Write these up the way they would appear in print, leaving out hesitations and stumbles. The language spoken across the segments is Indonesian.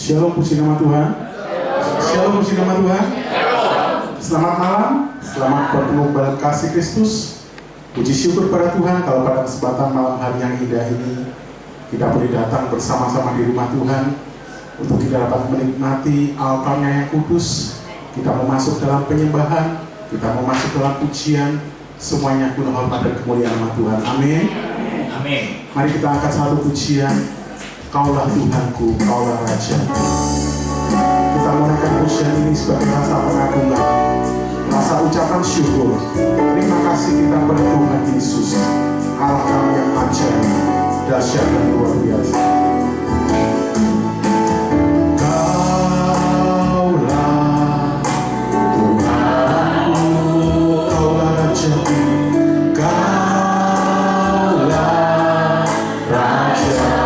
Shalom, puji nama Tuhan. Shalom, puji nama Tuhan. Selamat malam, selamat bertemu dalam kasih Kristus. Puji syukur pada Tuhan kalau pada kesempatan malam hari yang indah ini kita boleh datang bersama-sama di rumah Tuhan untuk kita dapat menikmati altarnya yang kudus. Kita mau masuk dalam penyembahan, kita mau masuk dalam pujian, semuanya penuh hormat dan kemuliaan nama Tuhan. Amin. Amin. Mari kita angkat satu pujian. Kaulah Tuhanku, Kaulah Raja. Kita menaikkan pujian ini sebagai rasa pengagungan, rasa ucapan syukur. Terima kasih kita kepada Tuhan Yesus, Allah kami yang ajaib, dahsyat dan luar biasa. Kaulah Tuhanku, Kaulah Raja. Kaulah Raja.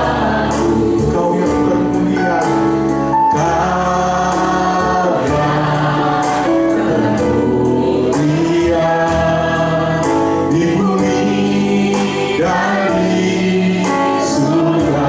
Di bumi dan di surga.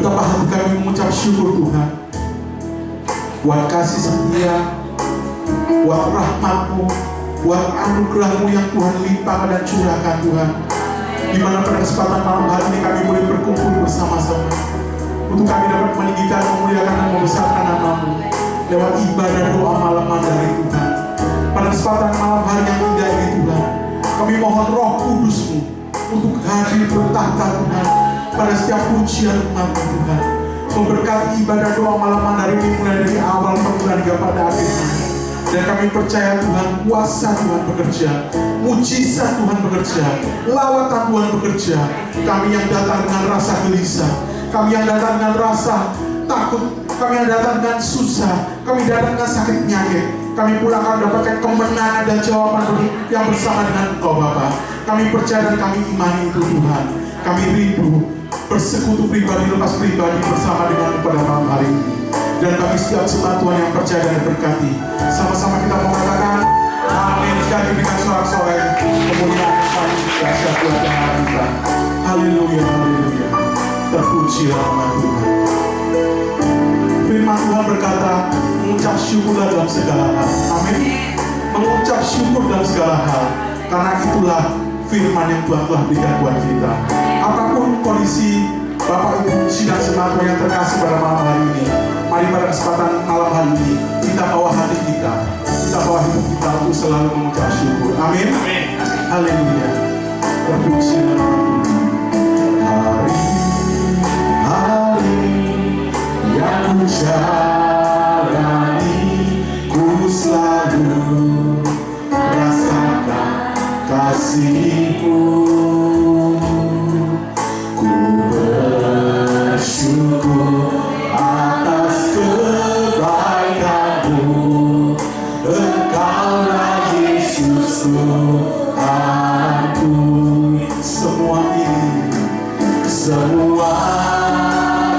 Betapa hati kami mengucap syukur Tuhan, buat kasih setia, buat rahmat-Mu, buat anugerah-Mu yang Tuhan limpahkan dan curahkan Tuhan. Di mana pada kesempatan malam hari ini kami boleh berkumpul bersama-sama untuk kami dapat meninggikan, memuliakan dan membesarkan nama-Mu lewat ibadah doa malam dari Tuhan. Pada kesempatan malam hari yang indah ini Tuhan, kami mohon Roh Kudus-Mu untuk hadir bertahta Tuhan pada setiap pujian umat Tuhan, memberkati ibadah doa malam hari ini mulai dari awal permulaan hingga pada akhirnya. Dan kami percaya Tuhan, kuasa Tuhan bekerja, mujizat Tuhan bekerja, lawatan Tuhan bekerja. Kami yang datang dengan rasa gelisah, kami yang datang dengan rasa takut, kami yang datang dengan susah, kami datang dengan sakit penyakit, kami pulang akan mendapatkan kemenangan dan jawaban yang bersama dengan Engkau Bapa. Kami percaya dan kami imani itu Tuhan. Kami rindu bersekutu pribadi lepas pribadi bersama dengan pada malam hari ini. Dan bagi setiap jemaat Tuhan yang percaya dan berkati, sama-sama kita mengatakan amin. Sekali dengan sorak-sorai kemuliaan yang paling dahsyat Tuhan yang kita. Haleluya, haleluya. Terpujilah nama Tuhan. Firman Tuhan berkata, mengucap syukurlah dalam segala hal. Amin. Mengucap syukur dalam segala hal, karena itulah firman yang Tuhan telah berikan buat kita. Apapun kondisi Bapak Ibu sidang jemaat yang terkasih pada malam hari ini, mari pada kesempatan malam hari ini kita bawa hati kita bawa hidup kita untuk selalu mengucap syukur. Amin. Haleluya. Terpujilah nama Tuhan. Hari yang ku jalani, ku selalu rasakan kasih-Mu. Ku bersyukur atas kebaikan-Mu, Engkaulah Yesus Tuhanku. Semua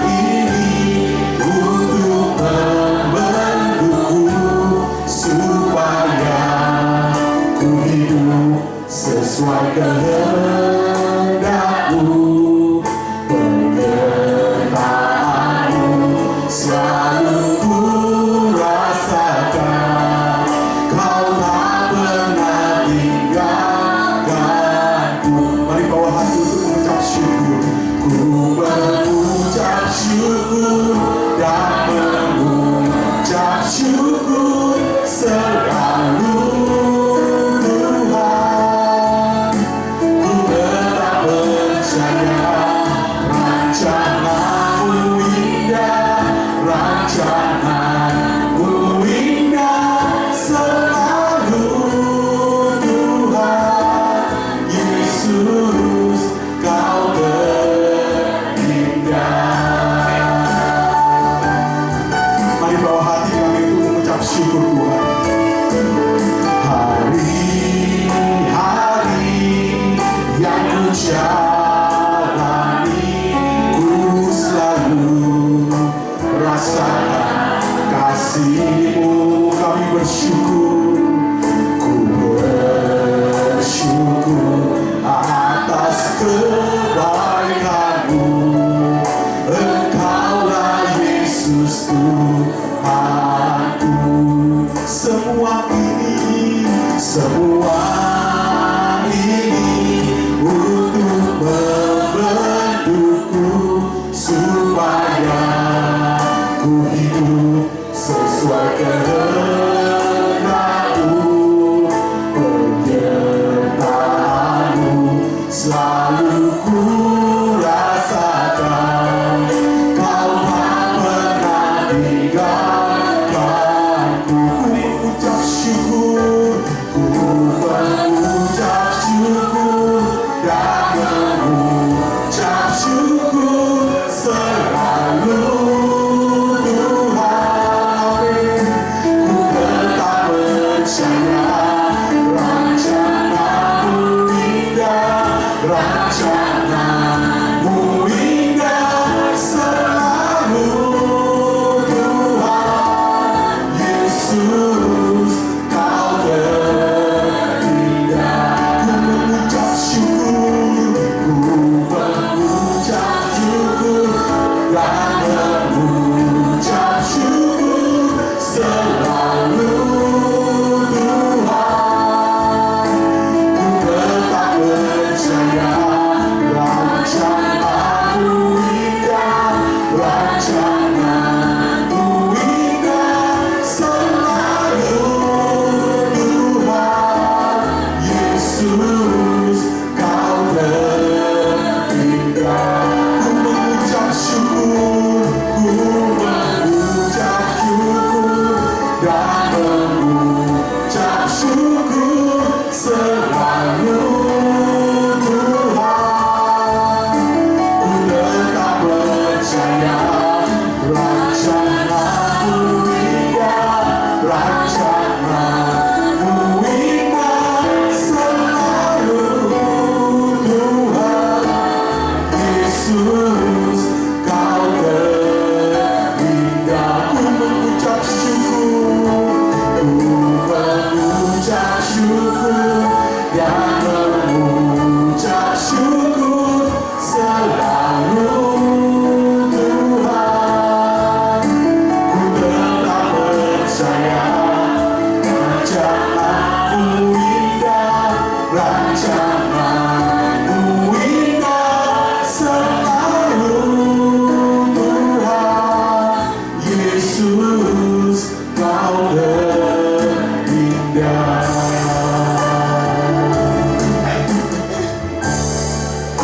ini untuk membentukku supaya ku hidup sesuai kehendak-Mu. Penyertaan-Mu selalu ku rasakan, Kau tak pernah tinggalkanku. Mari bawa hati untuk mengucap syukur. Ku mengucap syukur dan mengucap syukur selalu Tuhan. Ku tetap percaya rencana-Mu indah, rencana-Mu indah selalu Tuhan. Yesus, Kau mari bawa hati kami untuk mengucap syukur Tuhan. Hari-hari yang ku jalani, ku selalu rasakan kasih-Mu. Kami bersyukur, ku bersyukur atas kebaikan-Mu. Engkaulah Yesus Tuhanku. Semua ini untuk membentukku supaya ku hidup sesuai kehendak-Mu. Penyertaan-Mu selalu ku rasakan, Kau tak pernah tinggalkanku. Ku mengucap syukur, ku mengucap syukur dan mengucap syukur selalu Tuhan. Ku tetap percaya rencana-Mu indah, rencana-Mu indah selalu Tuhan. Yesus, Kau terindah. Ku mengucap syukur, ku mengucap syukur dan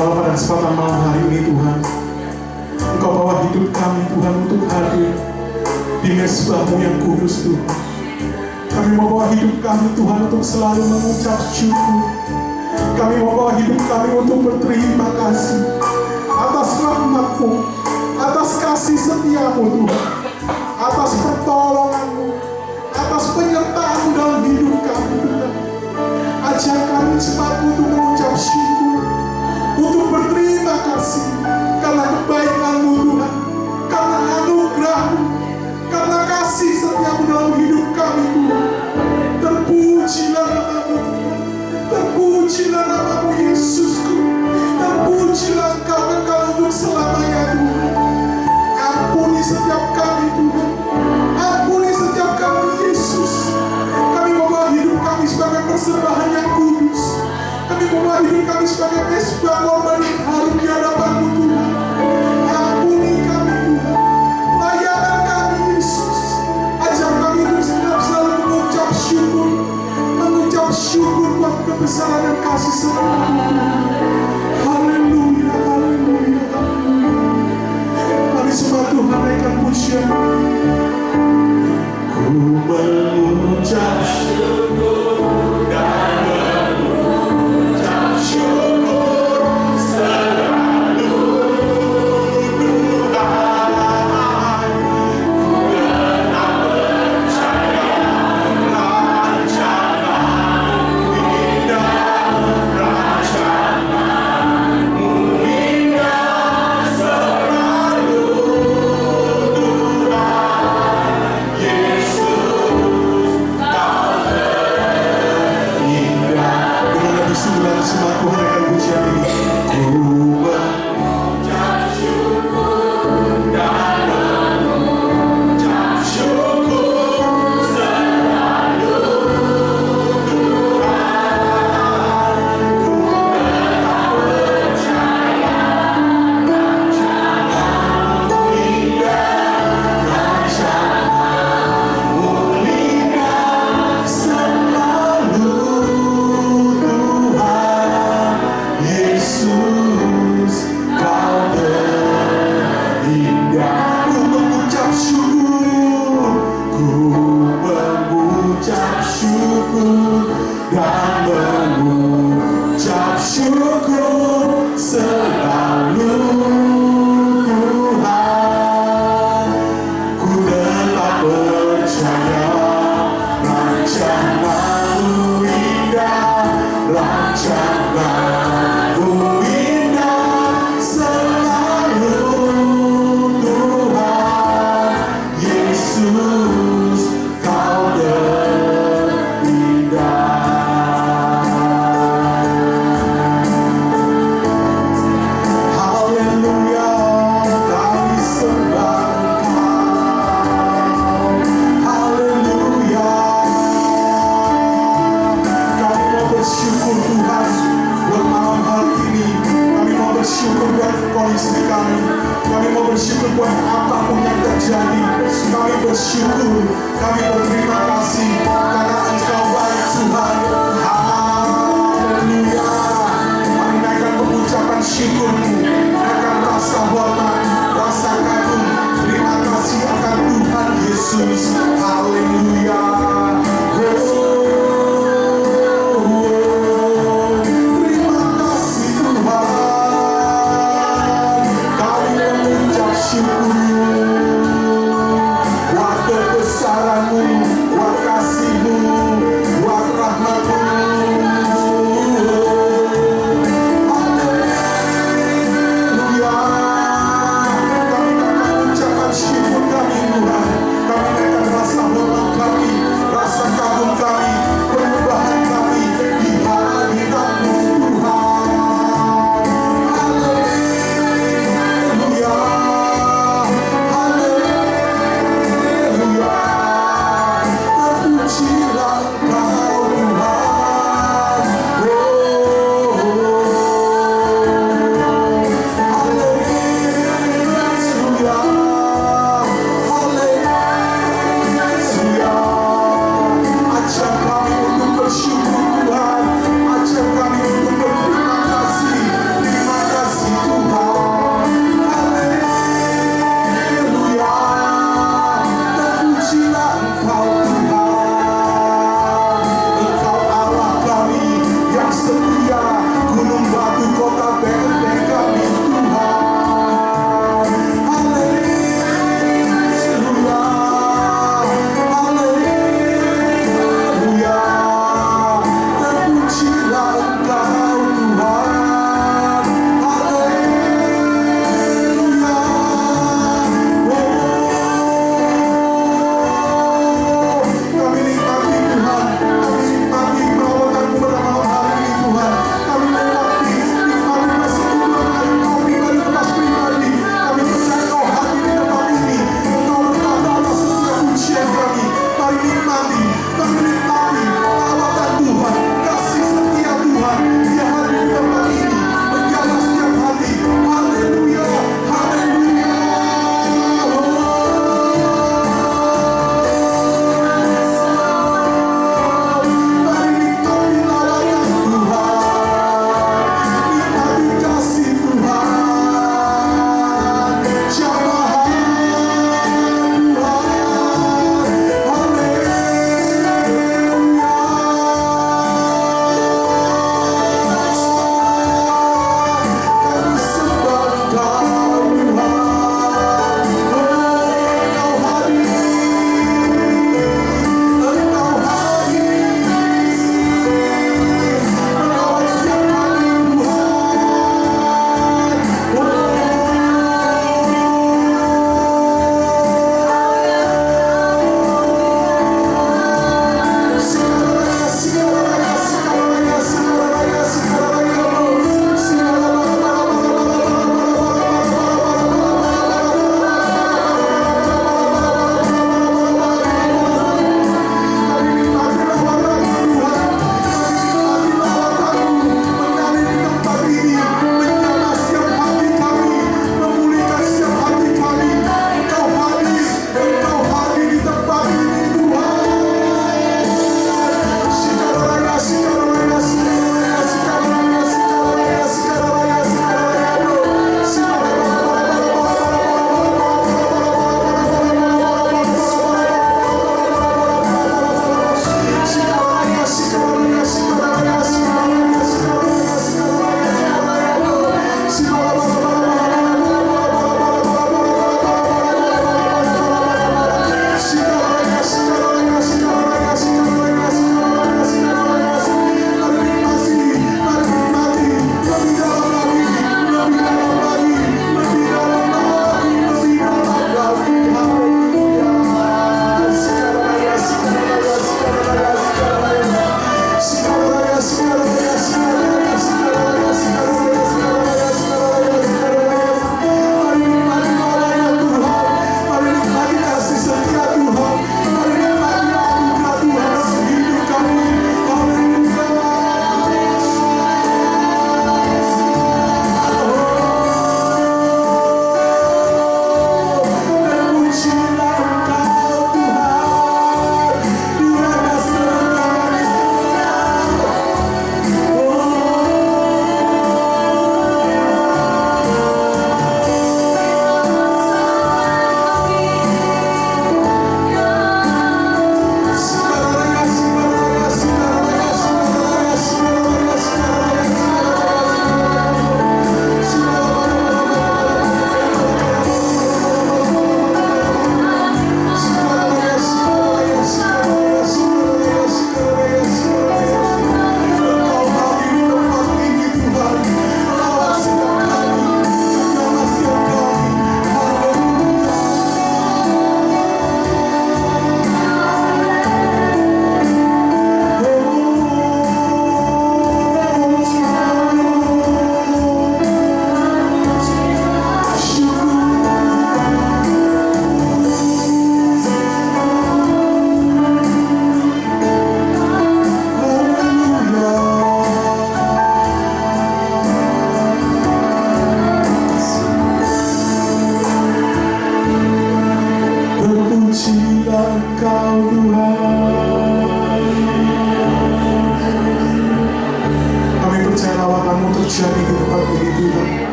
Kalau pada kesempatan malam hari ini Tuhan, Engkau bawa hidup kami Tuhan untuk hadir di mezbah-Mu yang kudus Tuhan. Kami mau bawa hidup kami Tuhan untuk selalu mengucap syukur. Kami mau bawa hidup kami untuk berterima kasih atas rahmat-Mu, atas kasih setia-Mu Tuhan, atas pertolongan-Mu, atas penyertaan-Mu dalam hidup kami Tuhan. Ajar kami cepat untuk mengucap syukur, untuk berterima kasih karena kebaikan-Mu Tuhan, karena anugerah-Mu, karena kasih setiap-Mu dalam hidup kami Tuhan. Terpujilah nama-Mu Tuhan, terpujilah nama-Mu Yesusku, terpujilah Engkau kekal untuk selamanya Tuhan. Ampuni setiap kami Tuhan, ampuni setiap kami Yesus. Kami membawa hidup kami sebagai persembahan yang kudus. Kami membawa hidup kami sebagai mezbah korban yang harum di hadapan-Mu Tuhan. Ampuni kami Tuhan, layanan kami Yesus. Ajar kami untuk selalu mengucap syukur buat kebesaran dan kasih setia-Mu Tuhan. Haleluya, haleluya, haleluya. Mari semua Tuhan naikkan pujian. Ku mengucap syukur dan mengucap syukur selalu Tuhan. Ku genap percaya rancangan-Mu indah, rancangan-Mu indah selalu Tuhan. Yesus Kau terindah. Dengan lebih sungguh semua Tuhan akan pujian ini. Ku mengucap syukur dan mengucap syukur selalu Tuhan. Ku tetap percaya rancangan-Mu indah, rancangan-Mu indah selalu Tuhan. Yesus Kau terindah. Ku mengucap syukur, ku mengucap syukur dan mengucap syukur selalu Tuhan. Ku tetap percaya rancangan-Mu indah, rancangan-Mu indah selalu Tuhan. Yesus Kau terindah. Haleluya, kami sembah Engkau. Haleluya. Kami mau bersyukur Tuhan buat malam hari ini. Kami mau bersyukur buat kondisi kami. Kami mau bersyukur buat apapun yang terjadi. Kami bersyukur, kami berterima kasih karena Engkau baik Tuhan. Haleluya. Kami naikkan pengucapan syukur-Mu, naikkan rasa hormat, rasa kagum, terima kasih akan Tuhan Yesus. Haleluya. Terima kasih Tuhan. Kami mengucap syukur buat kebesaran-Mu, buat kasih-Mu, buat rahmat-Mu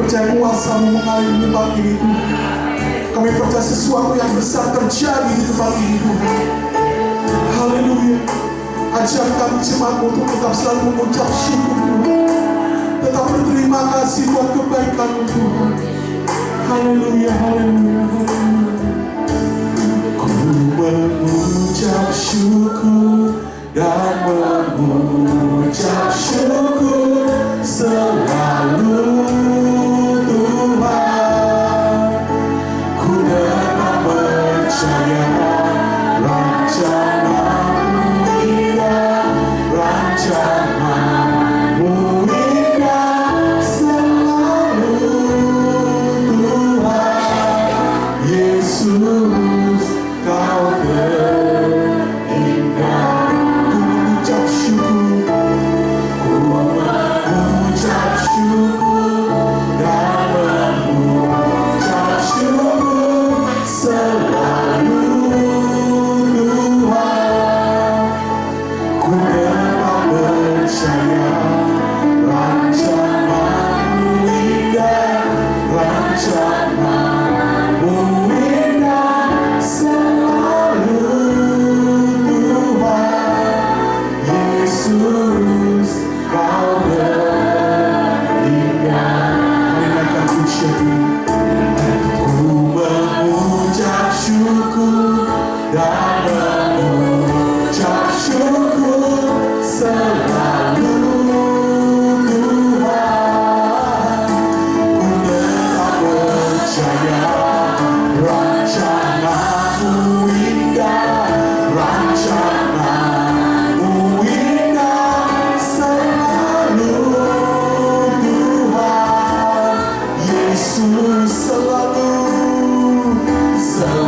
percaya kuasa-Mu mengalir di tempat ini Tuhan. Kami percaya sesuatu yang besar terjadi di tempat ini Tuhan. Haleluya. Ajar kami jemaat-Mu untuk tetap selalu mengucap syukur Tuhan, tetap berterima kasih buat kebaikan-Mu Tuhan. Haleluya, haleluya, haleluya. Ku mengucap syukur dan mengucap syukur selalu Tuhan. Ku dapat percaya rencana-Mu indah, rencana-Mu indah selalu Tuhan. Yesus, Kau terindah. Ku mengucap syukur, ku mengucap syukur dan mengucap syukur selalu Tuhan. Ku dapat percaya rencana-Mu indah, rencana-Mu indah selalu Tuhan. Yesus, Kau terindah. Mari naikkan pujian Ku mengucap syukur dan mengucap syukur selalu Tuhan. Ku tetap percaya rencana-Mu indah, rencana-Mu indah selalu Tuhan. Yesus selalu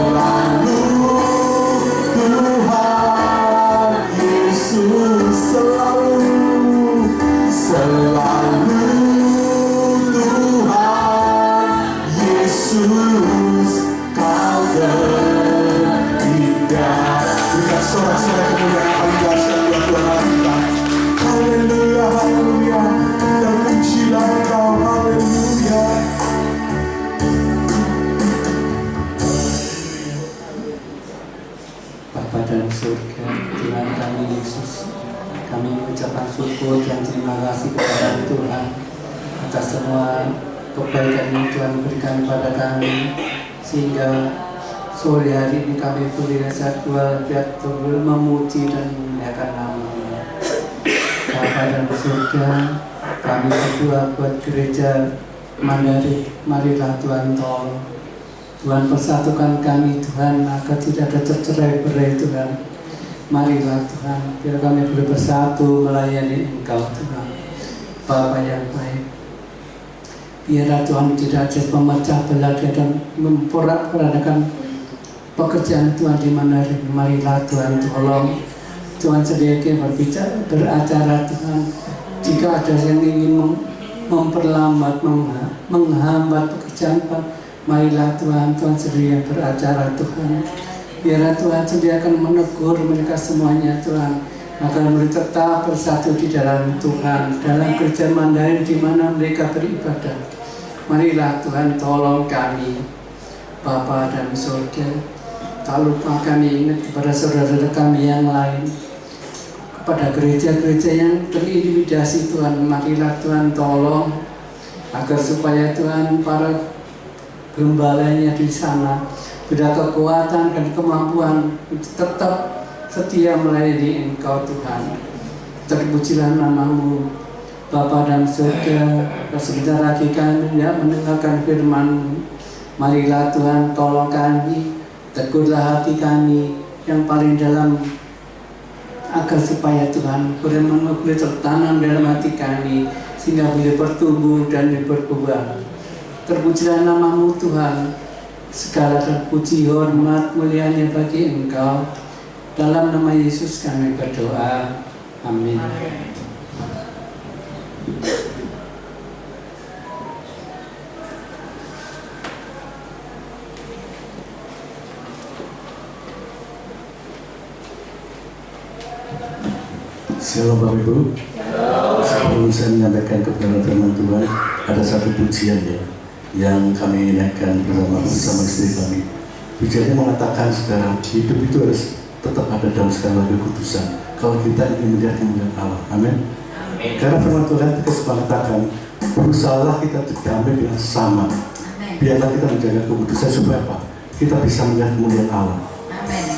Tuhan. Yesus selalu Tuhan. Yesus, Kau terindah. Berikan sorak-sorai kemuliaan yang paling dahsyat buat Tuhan Allah kita. Haleluya, haleluya. Terpujilah Engkau, haleluya. Bapa dalam surga, Tuhan kami Yesus, kami mengucapkan syukur dan terima kasih kepada Tuhan atas semua kebaikan yang Tuhan berikan kepada kami, sehingga sore hari ini kami boleh jadwal biar Tuhan memuji dan memuliakan nama-Mu. Bapa dalam surga, kami berdoa buat gereja Mandarin, marilah Tuhan tolong. Tuhan persatukan kami Tuhan, agar tidak ada tercerai-berai Tuhan. Marilah Tuhan, biar kami boleh bersatu melayani Engkau Tuhan. Bapa yang baik, biarlah Tuhan tidak ada memecah belah dan memporak-porandakan pekerjaan Tuhan di mana. Marilah Tuhan tolong. Tuhan sediakan berbicara, beracara Tuhan. Jika ada yang ingin memperlambat, menghambat pekerjaan Tuhan, marilah Tuhan, Tuhan sedia beracara Tuhan. Biarlah Tuhan sediakan menegur mereka semuanya Tuhan, agar mereka tetap bersatu di dalam Tuhan, dalam gereja Mandarin di mana mereka beribadah. Marilah Tuhan tolong kami, Bapa dalam surga. Tak lupa kami ingat kepada saudara-saudara kami yang lain, kepada gereja-gereja yang terintimidasi Tuhan. Marilah Tuhan tolong, agar supaya Tuhan para gembalanya di sana beri kekuatan dan kemampuan untuk tetap setia melayani Engkau Tuhan. Terpujilah nama-Mu Bapa dalam surga. Sebentar lagi kami hendak mendengarkan firman-Mu. Marilah Tuhan tolong kami, tegurlah hati kami yang paling dalam, agar supaya Tuhan firman-Mu boleh tertanam dalam hati kami, sehingga boleh bertumbuh dan berkembang. Terpujilah nama-Mu Tuhan. Segala terpuji, hormat, mulianya bagi Engkau. Dalam nama Yesus kami berdoa. Amin. Shalom Bapak Ibu. Sebelum saya menyampaikan kebenaran firman Tuhan, ada satu pujian ya yang kami naikkan bersama istri kami. Pujiannya mengatakan saudara, hidup itu harus tetap ada dalam segala kekudusan kalau kita ingin melihat kemuliaan Allah. Amin. Karena firman Tuhan tegas mengatakan, berusahalah kita berdamai dengan sesama. Biarlah kita menjaga kekudusan supaya apa? Kita bisa melihat kemuliaan Allah. Amin.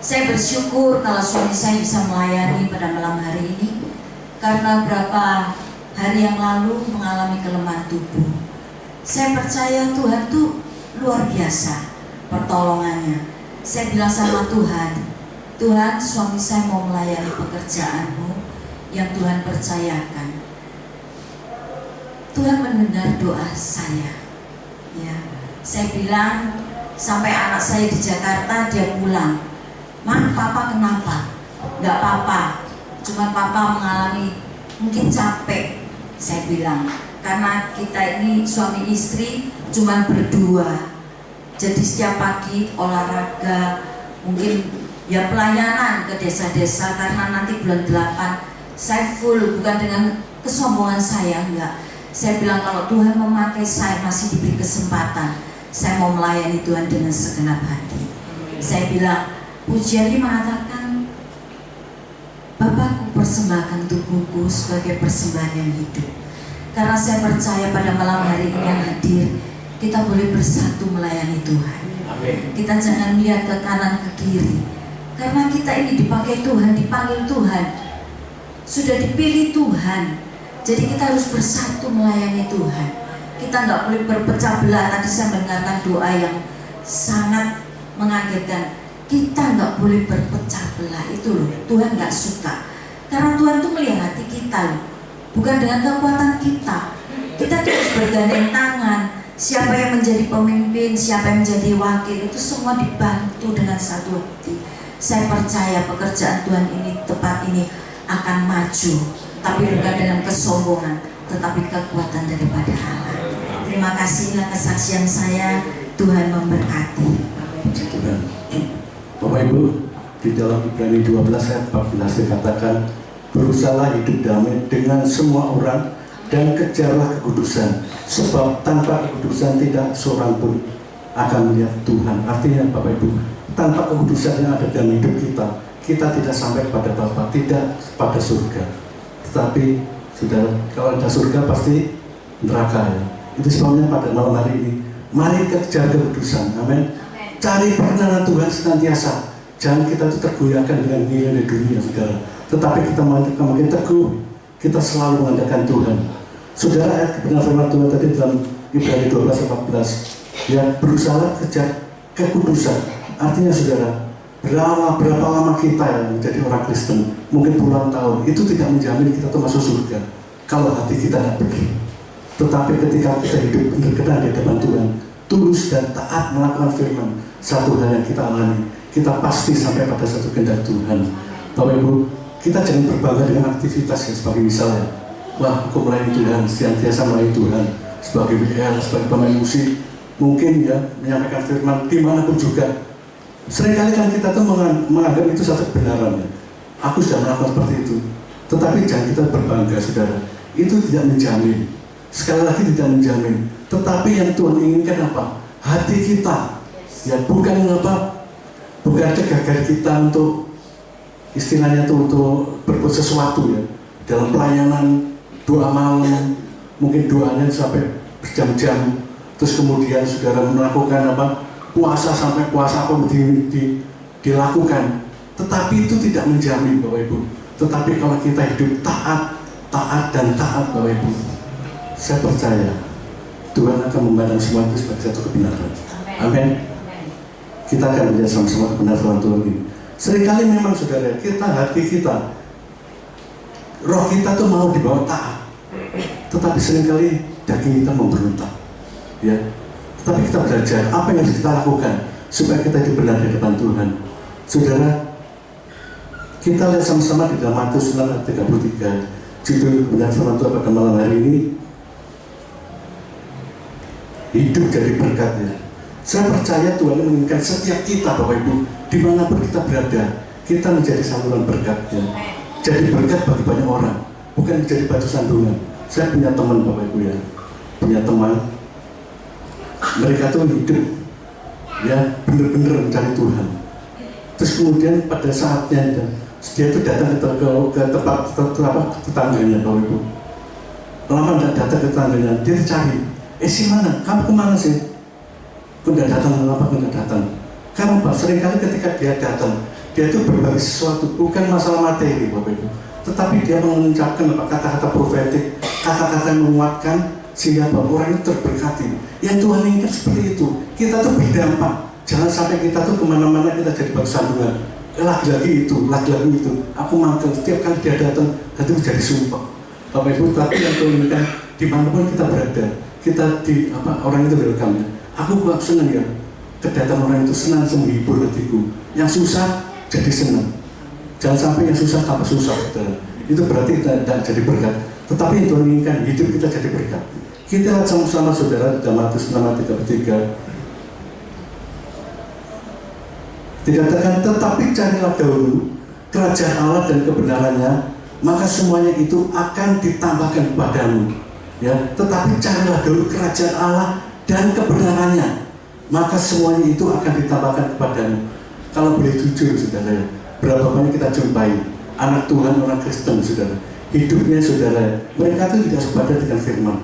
Saya bersyukur kalau suami saya bisa melayani pada malam hari ini karena beberapa hari yang lalu mengalami kelemahan tubuh. Saya percaya Tuhan itu luar biasa pertolongannya. Saya bilang sama Tuhan, Tuhan, suami saya mau melayani pekerjaanmu yang Tuhan percayakan. Tuhan mendengar doa saya. Ya, saya bilang sampai anak saya di Jakarta dia pulang. "Man, papa kenapa?" "Nggak apa-apa, cuma papa mengalami mungkin capek," saya bilang. Karena kita ini suami istri cuma berdua. Jadi setiap pagi olahraga, mungkin ya pelayanan ke desa-desa karena nanti bulan 8 saya full, bukan dengan kesombongan saya, enggak. Saya bilang kalau Tuhan memakai saya masih diberi kesempatan, saya mau melayani Tuhan dengan segenap hati. Saya bilang, pujian ini mengatakan, Bapakku persembahkan tubuhku sebagai persembahan yang hidup. Karena saya percaya pada malam hari ini yang hadir, kita boleh bersatu melayani Tuhan. Amin. Kita jangan melihat ke kanan ke kiri, Karena kita ini dipakai Tuhan, dipanggil Tuhan, sudah dipilih Tuhan. Jadi kita harus bersatu melayani Tuhan. Kita nggak boleh berpecah belah. Tadi saya mendengarkan doa yang sangat mengagetkan. Kita nggak boleh berpecah belah, itu loh. Tuhan nggak suka. Karena Tuhan itu melihat hati kita loh, bukan dengan kekuatan kita. Kita terus bergandeng tangan. Siapa yang menjadi pemimpin, siapa yang menjadi wakil, itu semua dibantu dengan satu hati. Saya percaya pekerjaan Tuhan ini, tempat ini akan maju, tapi bukan dengan kesombongan, tetapi kekuatan daripada Allah. Terima kasihlah kesaksian saya. Tuhan memberkati. Tuhan. Bapak Ibu, di dalam Ibrani 12 ayat 14 dikatakan, berusahalah hidup damai dengan semua orang dan kejarlah kekudusan, sebab tanpa kekudusan tidak seorang pun akan melihat Tuhan. Artinya Bapak Ibu, tanpa kekudusan yang ada dalam hidup kita tidak sampai kepada Bapa, tidak pada surga. Tetapi saudara, kalau ada surga pasti neraka ya. Itu sebabnya pada malam hari ini, mari kejar kekudusan. Amin. Cari perkenanan Tuhan senantiasa. Jangan kita itu tergoyahkan dengan nilai dunia, saudara. Tetapi kita makin teguh, kita selalu mengandalkan Tuhan. Saudara, ayat kebenaran firman Tuhan tadi dalam Ibrani 12:14, ya, berusaha kejar kekudusan. Artinya saudara, berapa lama kita yang menjadi orang Kristen, mungkin puluhan tahun, itu tidak menjamin kita tuh masuk surga kalau hati kita tidak benar. Tetapi ketika kita hidup berkenan di hadapan Tuhan, tulus dan taat melakukan firman, satu hal yang kita alami, kita pasti sampai pada satu kehendak Tuhan. Bapak Ibu, kita jangan berbangga dengan aktivitas ya, sebagai misalnya, wah aku melayani Tuhan, senantiasa melayani Tuhan, sebagai WL, sebagai pemain musik, mungkin ya menyampaikan firman dimanapun juga. Seringkali kan kita tuh menganggap itu satu kebenaran ya. Aku sudah melakukan seperti itu. Tetapi jangan kita berbangga saudara, itu tidak menjamin. Sekali lagi tidak menjamin. Tetapi yang Tuhan inginkan apa? Hati kita. Ya bukan apa? Bukan gagal kita untuk istilahnya tuh untuk berbuat sesuatu ya. Dalam pelayanan doa malam, mungkin doanya sampai berjam-jam. Terus kemudian saudara melakukan apa? Puasa sampai puasa pun dilakukan. Tetapi itu tidak menjamin Bapak Ibu. Tetapi kalau kita hidup taat dan taat Bapak Ibu, saya percaya Tuhan akan memandang semua itu sebagai satu kebenaran. Amin. Kita akan melihat sama-sama kebenaran Tuhan ini. Seringkali memang saudara, hati kita, roh kita tuh mau dibawa taat. Tetapi seringkali daging kita memberontak. Ya. Tetapi kita belajar apa yang harus kita lakukan supaya kita hidup benar di depan Tuhan. Saudara, kita lihat sama-sama di dalam Matius 6:33, judul kebenaran firman Tuhan pada malam hari ini, hidup jadi berkat ya. Saya percaya Tuhan menginginkan setiap kita Bapak Ibu, dimanapun kita berada, kita menjadi saluran berkat ya. Jadi berkat bagi banyak orang, bukan menjadi batu sandungan. Saya punya teman Bapak Ibu ya, punya teman, mereka tuh hidup ya benar-benar mencari Tuhan. Terus kemudian pada saatnya dia tuh datang ke tempat tetangganya Bapak Ibu. Lama tidak datang ke tetangganya, dia cari, si mana? Kamu kemana sih? Kok tidak datang? Kenapa kok tidak datang? Karena Pak, seringkali ketika dia datang, dia itu berbagi sesuatu, bukan masalah materi Bapak Ibu, tetapi dia mengucapkan kata-kata profetik, kata-kata yang menguatkan sehingga orang itu terberkati. Yang Tuhan inginkan seperti itu. Kita tuh berdampak. Jangan sampai kita tuh kemana-mana kita jadi batu sandungan. Lagi-lagi itu. Aku manggil setiap kali dia datang, hati jadi sumpah. Bapak Ibu, tapi yang Tuhan inginkan dimanapun kita berada, kita orang itu welcome. Aku kok senang ya. Kedatangan orang itu senang menghibur hatiku. Yang susah jadi senang. Jangan sampai yang susah tambah susah. Itu berarti tidak jadi berkat. Tetapi yang Tuhan inginkan hidup kita jadi berkat. Kita lihat sama-sama saudara dalam Matius 6:33. Dikatakan, tetapi carilah dahulu kerajaan Allah dan kebenarannya, maka semuanya itu akan ditambahkan kepadamu. Ya, tetapi carilah dahulu kerajaan Allah dan kebenarannya, maka semuanya itu akan ditambahkan kepadamu. Kalau boleh jujur saudara, berapa banyak kita jumpai anak Tuhan, orang Kristen saudara, hidupnya saudara, mereka itu tidak sepadan dengan firman.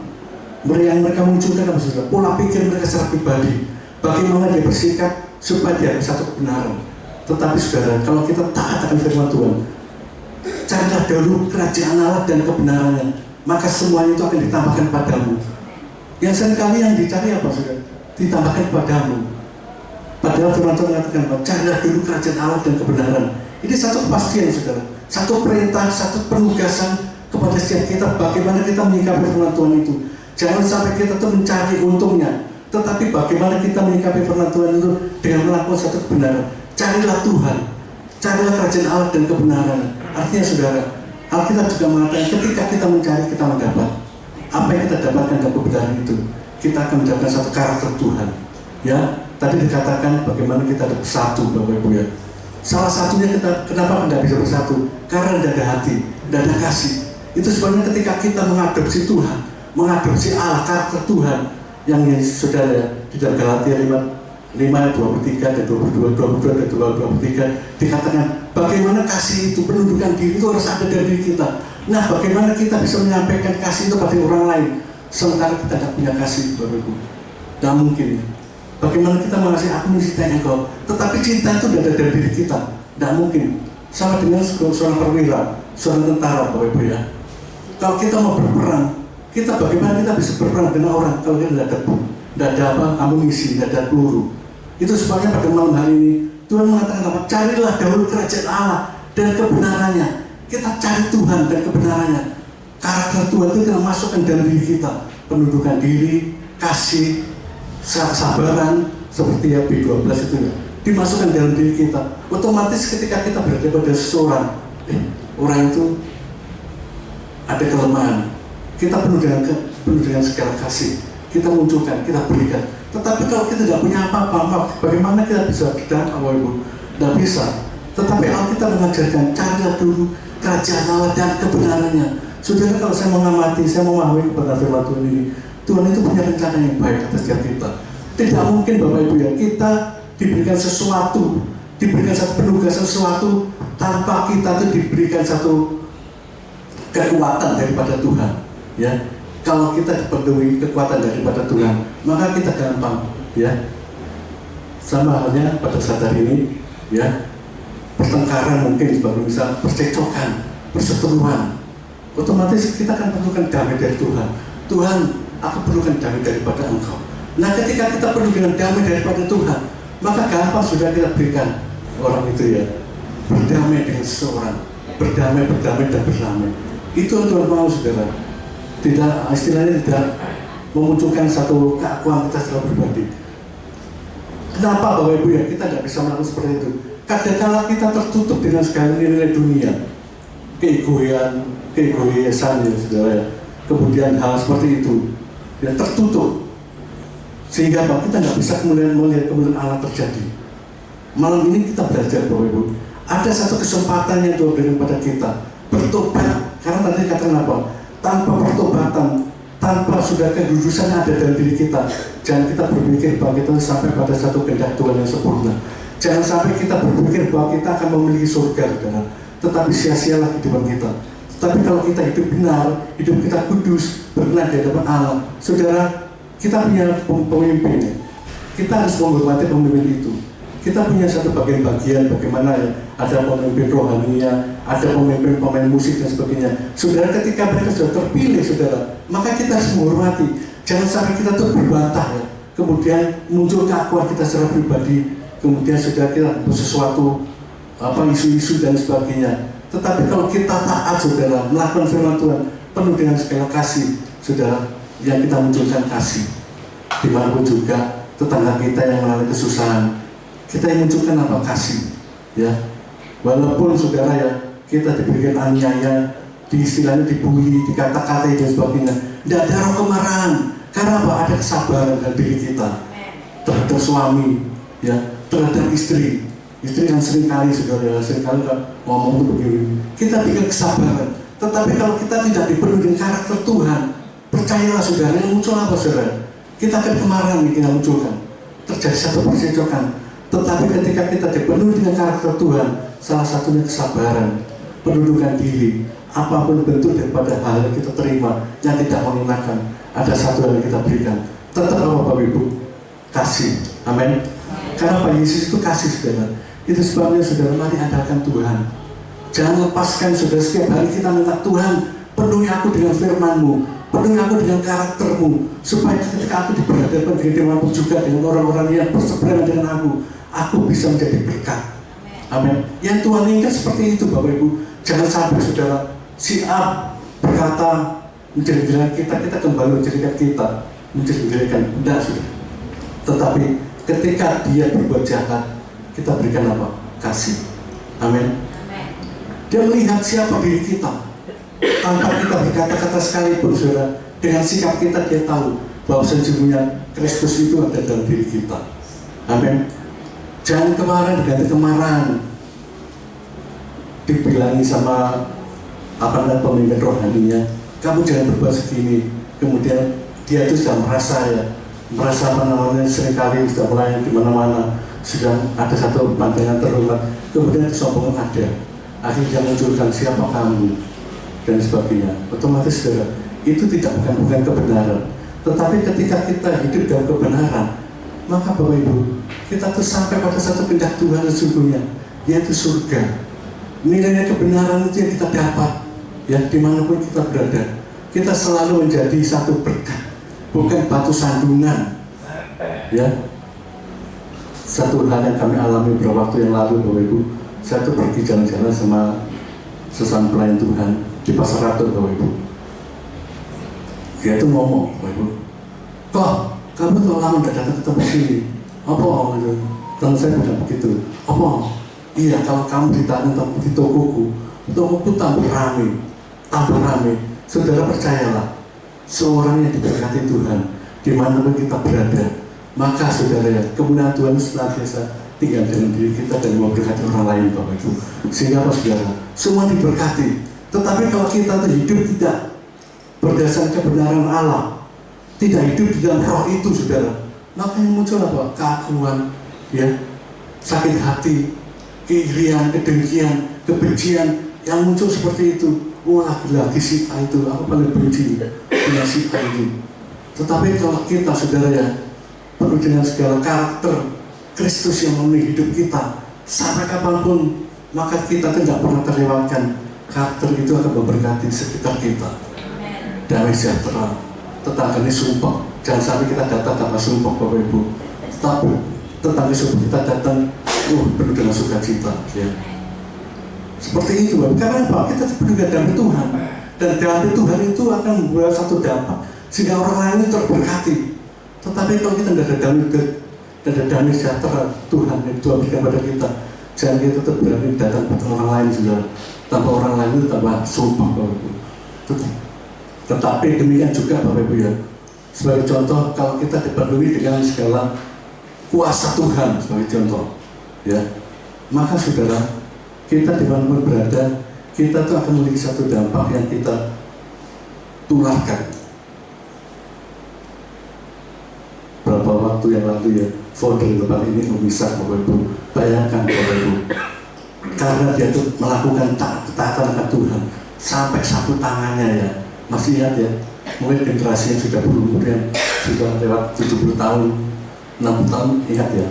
Mereka munculkan apa saudara? Pola pikir mereka secara pribadi. Bagaimana dia bersikap supaya dia ada satu kebenaran. Tetapi saudara, kalau kita taat akan firman Tuhan, carilah dahulu kerajaan Allah dan kebenarannya, maka semuanya itu akan ditambahkan padamu. Yang seringkali yang dicari apa saudara? Ditambahkan padamu. Padahal firman Tuhan mengatakan bahwa carilah dulu kerajaan Allah dan kebenaran. Ini satu kepastian saudara, satu perintah, satu penugasan kepada setiap kita, bagaimana kita menyikapi firman Tuhan itu. Jangan sampai kita tuh mencari untungnya, tetapi bagaimana kita menyikapi firman Tuhan itu dengan melakukan satu kebenaran. Carilah Tuhan, carilah kerajaan Allah dan kebenaran. Artinya saudara, Alkitab juga mengatakan ketika kita mencari, kita mendapat. Apa yang kita dapatkan dalam kebenaran itu, kita akan mendapatkan satu karakter Tuhan. Ya, tadi dikatakan bagaimana kita ada bersatu, Bapak Ibu ya. Salah satunya kita kenapa tidak bisa bersatu? Karena tidak ada hati, tidak ada kasih. Itu sebenarnya ketika kita mengadopsi Tuhan, mengadopsi Allah, karakter Tuhan, yang saudara ya, di dalam Galatia 5 ayat 23 dan 22 dan 23 dikatakan bagaimana kasih itu, penundukan diri itu harus ada dari diri kita. Nah, bagaimana kita bisa menyampaikan kasih itu pada orang lain sementara kita tidak punya kasih, Bapak Ibu? Tidak mungkin. Bagaimana kita mengasihi aku mencintai engkau, tetapi cinta itu tidak ada dari diri kita, tidak mungkin. Sama dengan seorang perwira, seorang tentara, Bapak Ibu ya. Kalau kita mau berperang, kita bagaimana kita bisa berperang dengan orang kalau kita tidak ada amunisi, tidak ada peluru. Itu sebabnya pada malam hari ini Tuhan mengatakan apa? Carilah dahulu kerajaan Allah dan kebenarannya. Kita cari Tuhan dan kebenarannya. Karakter Tuhan itu kita masukkan dalam diri kita, penundukan diri, kasih, sabaran, seperti ya B12 itu ya, dimasukkan dalam diri kita. Otomatis ketika kita berada pada seseorang, orang itu ada kelemahan, kita penuh dengan segala kasih, kita munculkan, kita berikan. Tetapi kalau kita tidak punya apa-apa, bagaimana kita bisa berdamai, Bapak Ibu? Tidak bisa. Tetapi Alkitab mengajarkan, carilah dulu kerajaan Allah dan kebenarannya. Saudara, kalau saya mengamati, saya memahami kepada firman Tuhan ini, Tuhan itu punya rencana yang baik atas setiap kita. Tidak mungkin Bapak Ibu ya, kita diberikan sesuatu, diberikan satu penugasan sesuatu tanpa kita itu diberikan satu kekuatan daripada Tuhan. Ya, kalau kita dipenuhi kekuatan daripada Tuhan, maka kita gampang. Ya, sama halnya pada saat hari ini, ya, pertengkaran mungkin sebagai misal percekcokan, perseteruan, otomatis kita akan perlukan damai dari Tuhan. Tuhan, aku perlukan damai daripada Engkau. Nah, ketika kita perlu dengan damai daripada Tuhan, maka gampang sudah kita berikan orang itu ya, berdamai dengan seseorang, berdamai dan berdamai. Itu yang Tuhan mau, saudara. Tidak, istilahnya tidak memunculkan satu keakuan kita secara pribadi. Kenapa Bapak Ibu ya kita tidak bisa melakukan seperti itu? Kadang-kala kita tertutup dengan segala nilai dunia, keegoisan ya saudara ya. Kemudian hal seperti itu ya tertutup, sehingga Pak, kita nggak bisa kemudian melihat kemudian Allah terjadi. Malam ini kita belajar Bapak Ibu, ada satu kesempatan yang Tuhan berikan kepada kita bertobat, karena tadi katakan apa? Tanpa pertobatan, tanpa sudah kedudusan ada dalam diri kita, jangan kita berpikir bahwa kita sampai pada satu kehendak Tuhan yang sempurna. Jangan sampai kita berpikir bahwa kita akan memiliki surga, saudara, tetapi sia-sialah kehidupan kita. Tapi kalau kita hidup benar, hidup kita kudus, berkenan di hadapan Allah, saudara, kita punya pemimpin. Kita harus menghormati pemimpin itu. Kita punya satu bagian-bagian bagaimana ya, ada pemimpin rohaninya, ada pemimpin pemain musik dan sebagainya. Saudara, ketika mereka sudah terpilih, saudara, maka kita harus menghormati. Jangan sampai kita tuh berbantah ya, kemudian muncul keakuan kita secara pribadi, kemudian saudara kita sesuatu isu-isu dan sebagainya. Tetapi kalau kita taat, saudara, melakukan firman Tuhan penuh dengan segala kasih, saudara, yang kita munculkan kasih. Dimanapun juga tetangga kita yang mengalami kesusahan, kita yang munculkan apa? Kasih. Ya, walaupun saudara ya kita diberikan aniaya, istilahnya dibully, dikata-katai dan sebagainya, tidak ada roh kemarahan. Karena apa? Ada kesabaran dari diri kita terhadap suami, ya, terhadap istri yang seringkali saudara, seringkali ngomong itu begini. Kita bikin kesabaran. Tetapi kalau kita tidak dipenuhi dengan karakter Tuhan, percayalah saudara, yang muncul apa saudara? Kita akan kemarahan yang kita munculkan. Terjadi satu percekcokan. Tetapi ketika kita dipenuhi dengan karakter Tuhan, salah satunya kesabaran, penundukan diri, apapun bentuk daripada hal yang kita terima yang tidak mengenakan, ada satu yang kita berikan. Tetap apa Bapak Ibu? Kasih. Amin. Karena Pak Yesus itu kasih, saudara. Itu sebabnya saudara, mari andalkan Tuhan. Jangan lepaskan saudara, setiap hari kita minta Tuhan, penuhi aku dengan firman-Mu, penuhi aku dengan karakter-Mu, supaya ketika aku diberhadapan dengan dewa juga dengan orang-orang yang berseberangan dengan aku bisa menjadi berkat. Amin. Yang Tuhan inginkan seperti itu Bapak Ibu. Jangan sampai saudara, si A berkata menjadikan kita kembali menjadikan kita menjadikan tidak sudah. Tetapi ketika dia berbuat jahat, kita berikan apa? Kasih. Amin. Dia melihat siapa diri kita. Tanpa kita berkata-kata sekalipun saudara, dengan sikap kita dia tahu bahwa sesungguhnya Kristus itu ada dalam diri kita. Amin. Jangan kemarahan ganti kemarahan. Dibilangi sama pemimpin rohaninya, kamu jangan berbuat segini. Kemudian dia itu sudah merasa seringkali sudah melayani di mana-mana, sudah ada satu pandangan terhormat, kemudian kesombongan ada, akhirnya munculkan siapa kamu dan sebagainya. Otomatis saudara, itu bukan kebenaran. Tetapi ketika kita hidup dalam kebenaran, maka Bapak Ibu, kita tuh sampai pada satu kehendak Tuhan sesungguhnya, yaitu surga. Nilai kebenaran itu yang kita dapat, ya dimanapun kita berada, kita selalu menjadi satu berkat, bukan batu sandungan. Ya, satu hal yang kami alami beberapa waktu yang lalu Bapak Ibu, saya tuh pergi jalan-jalan sama sesama pelayan Tuhan di Pasar Ratu Bapak Ibu. Dia tuh ngomong Bapak Ibu, kok kamu tuh lama udah datang ke tempat sini? Apa om itu? Dan saya bilang begitu. Apa om? Iya, kalau kamu ditanya di tokoku tambah rame. Saudara percayalah, seorang yang diberkati Tuhan, dimanapun kita berada, maka saudara ya, kemuliaan Tuhan senantiasa tinggal dalam diri kita dan memberkati orang lain Bapak Ibu. Sehingga apa saudara? Semua diberkati. Tetapi kalau kita hidup tidak berdasarkan kebenaran Allah, tidak hidup di dalam roh itu saudara, maka yang muncul apa? Keakuan, ya, sakit hati, keirian, kedengkian, kebencian yang muncul seperti itu. Oh lagi-lagi si A itu, aku paling benci dengan si A itu. Tetapi kalau kita saudara ya, penuh dengan segala karakter Kristus yang memenuhi hidup kita sampai kapanpun, maka kita tidak pernah terlewatkan. Karakter itu akan memberkati sekitar kita. Damai sejahtera, tetangga ini sumpah. Jangan sampai kita datang tanpa sumpah Bapak Ibu. Tapi tetangga sumpah kita datang, penuh dengan sukacita. Ya. Seperti itu Bapak. Karena apa? Kita penuh dengan Tuhan. Dan damai Tuhan itu akan membuat satu dampak sehingga orang lain terberkati. Tetapi kalau kita tidak ada damai sejahtera Tuhan yang Tuhan berikan pada kita, jangan kita tetap berani datang pada orang lain juga. Tanpa orang lain itu tambah sumpah Bapak Ibu. Tetapi demikian juga Bapak Ibu ya. Sebagai contoh, kalau kita dipenuhi dengan segala kuasa Tuhan sebagai contoh, ya, maka saudara, kita dimanapun berada, kita tuh akan memiliki satu dampak yang kita tularkan. Berapa waktu yang lalu ya, founder tempat ini memisah Bapak Ibu. Bayangkan Bapak Ibu, karena dia tuh melakukan ketaatan akan Tuhan sampai sapu tangannya ya. Masih ingat ya, mungkin generasi yang sudah berumur yang sudah lewat 70 tahun, 60 tahun, ingat ya,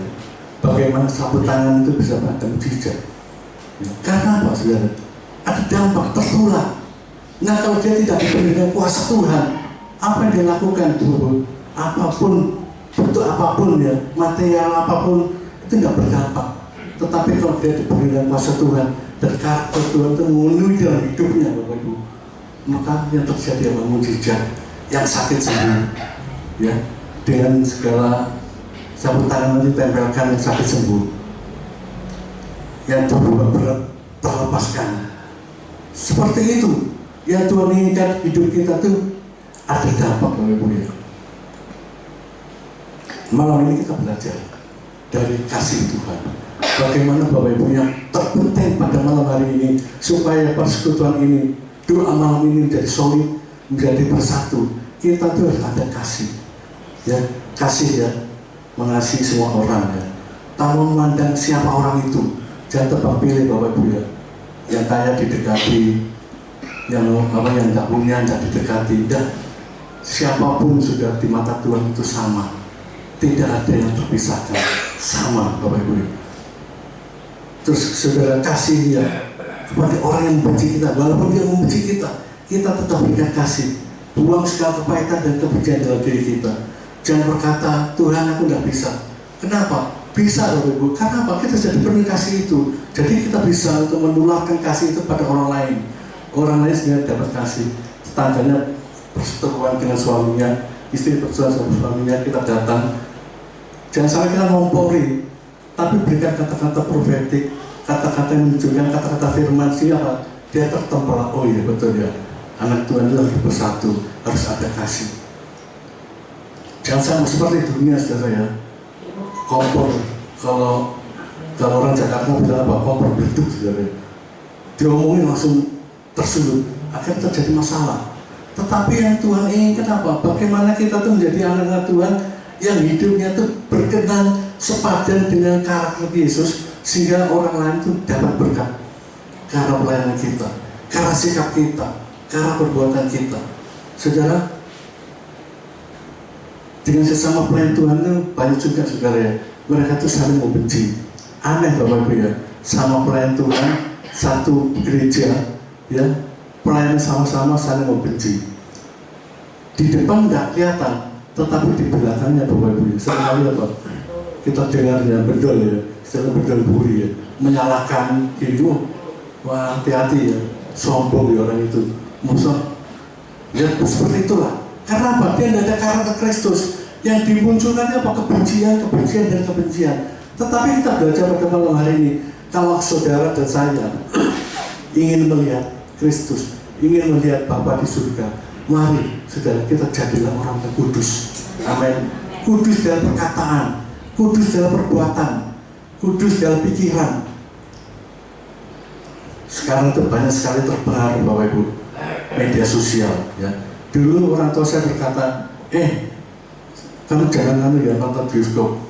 bagaimana sapu tangan itu bisa ada mujizat. Karena apa saudara? Ada dampak tertular. Nah kalau dia tidak diberi dengan kuasa Tuhan, apa yang dia lakukan? Apapun, bentuk apapun ya, material apapun, itu tidak berdampak. Tetapi kalau dia diberi dengan kuasa Tuhan, dan karakter Tuhan itu memenuhi dalam hidupnya Bapak Ibu, maka yang terjadi adalah mujizat, yang sakit sembuh, ya, dengan segala sapu tangan nanti tempelkan yang sakit sembuh, yang berubah berat terlepaskan. Seperti itu yang Tuhan inginkan hidup kita tuh ada dampak Bapak Ibu ya. Malam ini kita belajar dari kasih Tuhan. Bagaimana Bapak Ibu yang terpenting pada malam hari ini supaya persekutuan ini, doa malam ini menjadi solid, menjadi bersatu. Kita tuh harus ada kasih, ya, kasih ya, mengasihi semua orang ya. Tanpa memandang siapa orang itu, jangan tebak pilih Bapak Ibu ya. Yang kaya didekati, yang nggak punya nggak didekati. Dan siapapun sudah di mata Tuhan itu sama, tidak ada yang terpisahkan, sama Bapak Ibu. Terus saudara kasih dia kepada orang yang membenci kita. Walaupun dia membenci kita, kita tetap berikan kasih. Buang segala kepahitan dan kebencian dalam diri kita. Jangan berkata, Tuhan aku tidak bisa. Kenapa? Bisa Bapak Ibu. Karena apa? Kita jadi penuh kasih itu. Jadi kita bisa untuk menularkan kasih itu pada orang lain. Orang lain sendiri dapat kasih. Tetangganya perseteruan dengan suaminya, istri berseteruan sama suaminya, kita datang. Jangan sampai kita ngompori, tapi berikan kata-kata profetik, kata-kata yang menunjukkan, kata-kata firman. Siapa? Dia tertempel. Oh iya betul ya. Anak Tuhan itu harus bersatu, harus ada kasih. Jangan sama seperti dunia saudara ya. Kompor, kalau orang Jakarta bilang apa? Kompor beleduk saudara. Diomongin langsung tersulut, akhirnya terjadi masalah. Tetapi yang Tuhan inginkan apa? Bagaimana kita tuh menjadi anak-anak Tuhan yang hidupnya tuh berkenan sepadan dengan karakter Yesus, sehingga orang lain tuh dapat berkat karena pelayanan kita, karena sikap kita, karena perbuatan kita. Saudara, dengan sesama pelayan Tuhan itu banyak juga saudara ya, mereka tuh saling membenci. Aneh Bapak Ibu ya, sama pelayan Tuhan satu gereja ya, pelayanan sama-sama saling membenci. Di depan nggak kelihatan, tetapi di belakangnya Bapak Ibu ya, seringkali apa? Kita dengar ya, bedol ya, istilah bedol buri ya, menyalahkan gitu. Wah hati-hati ya, sombong ya orang itu, musuh. Ya seperti itulah. Karena apa? Dia tidak ada karakter Kristus. Yang dimunculkannya apa? Kebencian dan kebencian. Tetapi kita belajar pada malam hari ini, kalau saudara dan saya ingin melihat Kristus, ingin melihat Bapa di surga, mari saudara kita jadilah orang yang kudus. Amin. Kudus dalam perkataan, kudus dalam perbuatan, kudus dalam pikiran. Sekarang itu banyak sekali terpengaruh Bapak Ibu media sosial ya. Dulu orang tua saya berkata, kamu jangan ya nonton bioskop.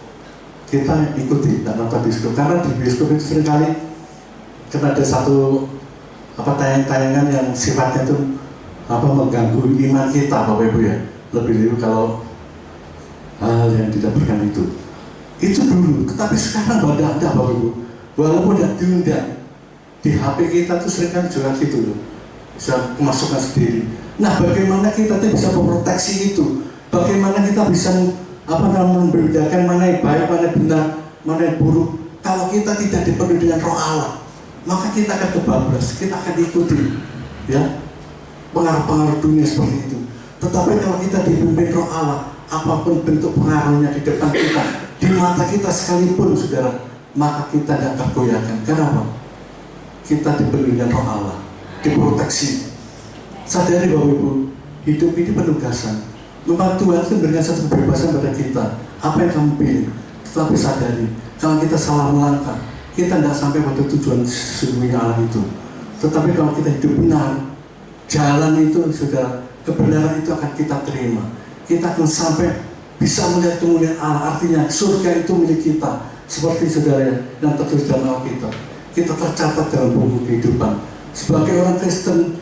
Kita ikuti tidak nonton bioskop, karena di bioskop itu seringkali karena ada satu tayangan yang sifatnya itu mengganggu iman kita Bapak Ibu ya. Lebih kalau hal yang didapatkan itu dulu. Tetapi sekarang ada Bapak Ibu, walaupun tidak diundang, di HP kita tuh seringkali juga gitu loh, bisa kemasukan sendiri. Nah, bagaimana kita tuh bisa memproteksi itu? Bagaimana kita bisa membedakan mana yang baik, mana yang benar, mana yang buruk? Kalau kita tidak dipenuhi dengan Roh Allah, maka kita akan kebablas, kita akan ikuti ya pengaruh-pengaruh dunia seperti itu. Tetapi kalau kita dipimpin Roh Allah, apapun bentuk pengaruhnya di depan kita, di mata kita sekalipun saudara, maka kita tidak tergoyahkan. Kenapa? Kita dipenuhi dengan Roh Allah, diproteksi. Sadari Bapak Ibu, hidup ini penugasan. Memang Tuhan itu memberikan satu kebebasan pada kita. Apa yang kamu pilih? Tetapi sadari, kalau kita salah melangkah, kita tidak sampai pada tujuan sesungguhnya Allah itu. Tetapi kalau kita hidup benar, jalan itu saudara, kebenaran itu akan kita terima. Kita akan sampai bisa melihat kemuliaan Allah. Artinya surga itu milik kita. Seperti saudara yang tertulis dalam Alkitab, kita tercatat dalam buku kehidupan. Sebagai orang Kristen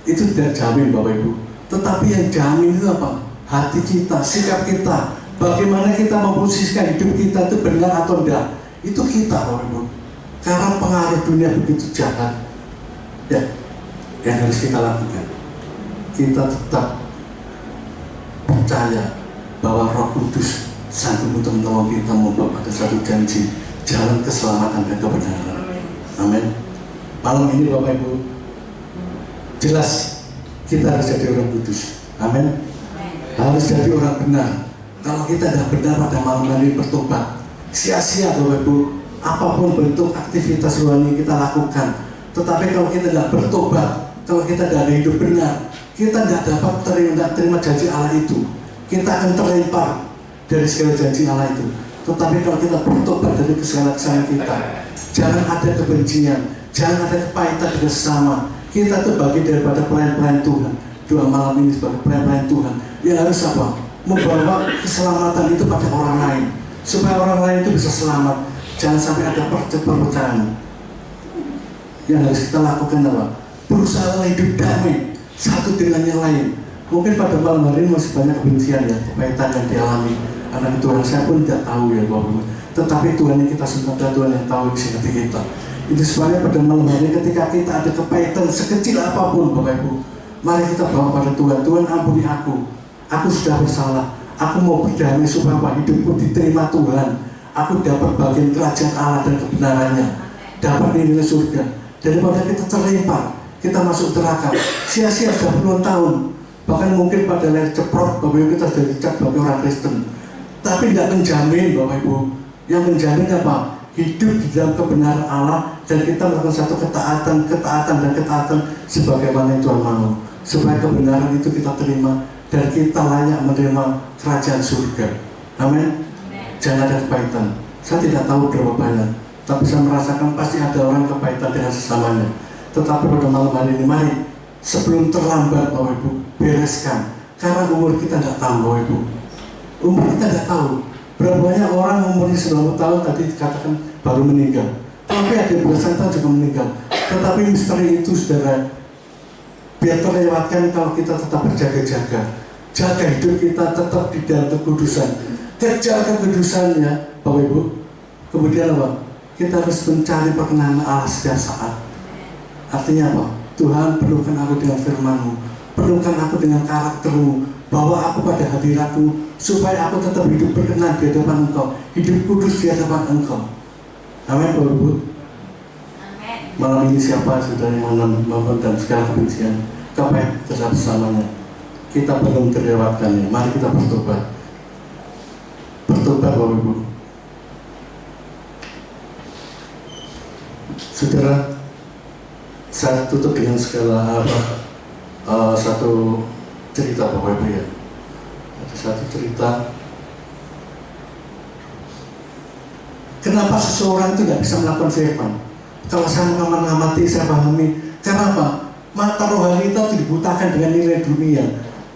itu tidak jamin Bapak Ibu, tetapi yang jamin itu apa? Hati kita, sikap kita, bagaimana kita memposisikan hidup kita itu benar atau tidak, itu kita Bapak Ibu. Karena pengaruh dunia begitu jahat ya, yang harus kita lakukan, kita tetap percaya bahwa Roh Kudus sanggup untuk menolong kita membawa pada satu janji, jalan keselamatan dan kebenaran. Amin. Malam ini Bapak Ibu, jelas kita harus jadi orang kudus. Amin. Harus jadi orang benar. Kalau kita tidak benar pada malam hari bertobat, sia-sia Bapak Ibu. Apapun bentuk aktivitas rohani kita lakukan, tetapi kalau kita tidak bertobat, kalau kita tidak ada hidup benar, kita tidak dapat terima janji Allah itu. Kita akan terlempar dari segala janji Allah itu. Tetapi kalau kita bertobat dari kesalahan kita, jangan ada kebencian, jangan ada kepahitan dengan sesama. Kita itu bagi daripada pelayan-pelayan Tuhan. Doa malam ini sebagai pelayan-pelayan Tuhan yang harus apa? Membawa keselamatan itu pada orang lain, supaya orang lain itu bisa selamat. Jangan sampai ada perpecahan. Yang harus kita lakukan apa? Berusaha hidup damai satu dengan yang lain. Mungkin pada malam hari ini masih banyak kebencian ya, kepahitan yang dialami anak Tuhan. Saya pun tidak tahu ya Bapak. Tetapi Tuhan yang kita sembah, Tuhan yang tahu isi hati kita. Itu sebenarnya pada malam hari ketika kita ada kepahitan sekecil apapun Bapak Ibu, mari kita bawa pada Tuhan. Tuhan ampuni aku sudah bersalah, aku mau berdamai supaya hidupku diterima Tuhan, aku dapat bagian kerajaan Allah dan kebenarannya, dapat nilai surga. Daripada kita terlempar, kita masuk neraka, sia-sia sudah puluhan tahun, bahkan mungkin pada layar ceprot Bapak Ibu kita sudah dicap sebagai orang Kristen, tapi tidak menjamin Bapak Ibu. Yang menjamin apa? Hidup di dalam kebenaran Allah dan kita melakukan satu ketaatan sebagaimana yang Tuhan mau, supaya kebenaran itu kita terima dan kita layak menerima kerajaan surga. Amin. Jangan ada kepahitan. Saya tidak tahu berapa banyak, tapi saya merasakan pasti ada orang kepahitan dengan sesamanya. Tetapi pada malam hari ini, mari sebelum terlambat Bapak Ibu, bereskan. Karena umur kita tidak tahu Bapak Ibu. Umur kita tidak tahu. Berapa banyak orang umurnya 90 tahun tadi dikatakan baru meninggal, tapi ada belasan tahun juga meninggal. Tetapi misteri itu saudara, biar terlewatkan kalau kita tetap berjaga-jaga. Jaga hidup kita tetap di dalam kekudusan. Kejar kekudusannya Bapak Ibu. Kemudian apa? Kita harus mencari perkenan Allah setiap saat. Artinya apa? Tuhan, penuhkan aku dengan firman-Mu, penuhkan aku dengan karakter-Mu, bawa aku pada hadirat-Mu, supaya aku tetap hidup berkenan di hadapan Engkau, hidup kudus di hadapan Engkau. Amin Bapak Ibu. Malam ini siapa saudara yang membangun dan segala kebencian, kepahitan tetap bersamanya, kita belum terlewatkannya. Mari kita bertobat. Bertobat Bapak Ibu. Saudara, saya tutup dengan segala satu cerita Bapak Ibu ya. Ada satu cerita. Kenapa seseorang itu tidak bisa melakukan firman? Kalau saya mengamati, saya pahami. Karena apa? Mata rohani kita dibutakan dengan nilai dunia,